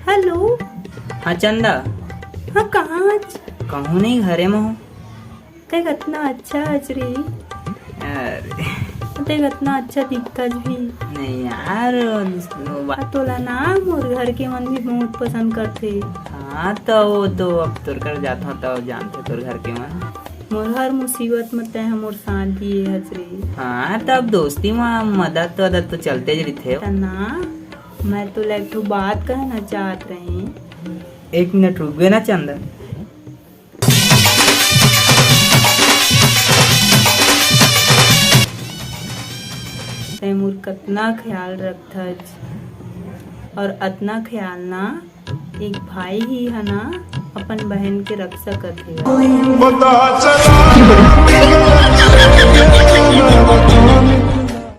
Hello. हाँ चंदा, हाँ कहाँ आज? कहूँ नहीं, घरे में हूँ। ते कितना अच्छा हज रे। अरे ते कितना अच्छा दिखता भी। नहीं यार, तोला ना मोर घर के मन भी बहुत पसंद करते। हाँ तो वो तो अब तुर कर जाता हूँ तो जानते तुर घर के मन। मोर हर मुसीबत में तय मोर साथ दिए हज रे। हाँ तब दोस्ती में मदद तो चलते ज रही थे ना। मैं तो एक ठो बात कहना चाहत रही। 1 मिनट रुक गए ना चंदा। तय मोर कितना ख्याल रखत, और अतना ख्याल ना एक भाई ही है ना अपन बहन के रख सकत है।